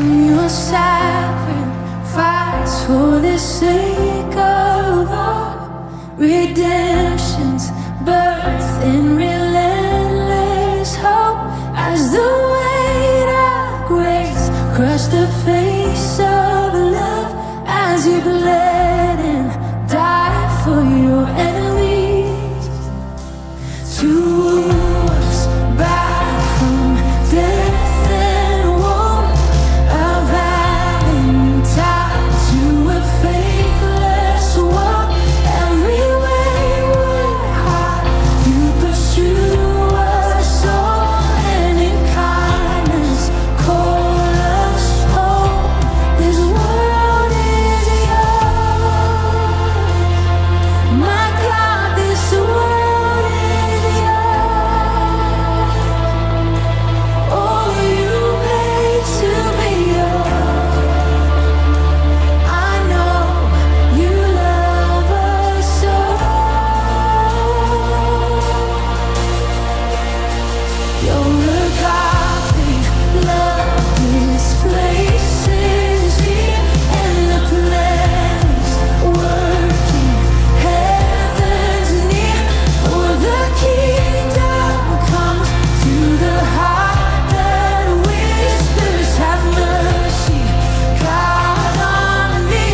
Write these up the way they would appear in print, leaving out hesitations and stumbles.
from your sacrifice for the sake of all redemption's birth in relentless hope. As the weight of grace crushed the face of love, as you bled and died for your enemies, to woo us back from death and war, of having tied to a faithless war. Every wayward heart you pursue us all, and in kindness call us home. This world is yours, my God, this world is yours. All you paid to be yours. I know you love us so. Your agape love displaces fear, and the place working heavens near. For the kingdom comes to the heart that whispers, have mercy, God, on me.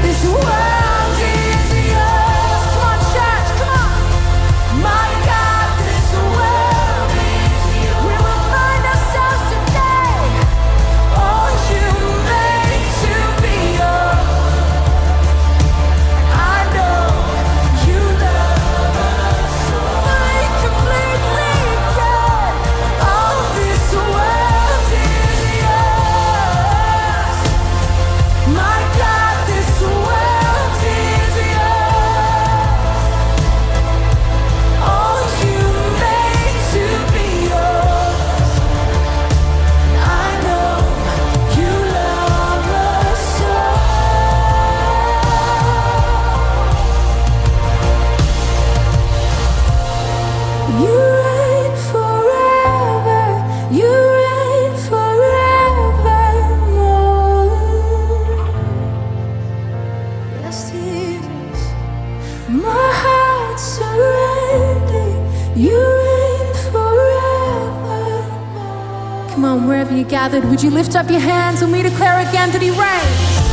This world is yours. Come on, church, come on. My God, this world is yours. We remind ourselves today, all you made to be yours. I know you love us fully, completely, God. All this world is yours. My God, this world is yours. All you made to be yours. I know you love us so. You reign forever, you reign forevermore. Yes, Jesus, my heart surrendered, you reign forevermore. Come on, wherever you gathered, would you lift up your hands and we declare again that He reigns?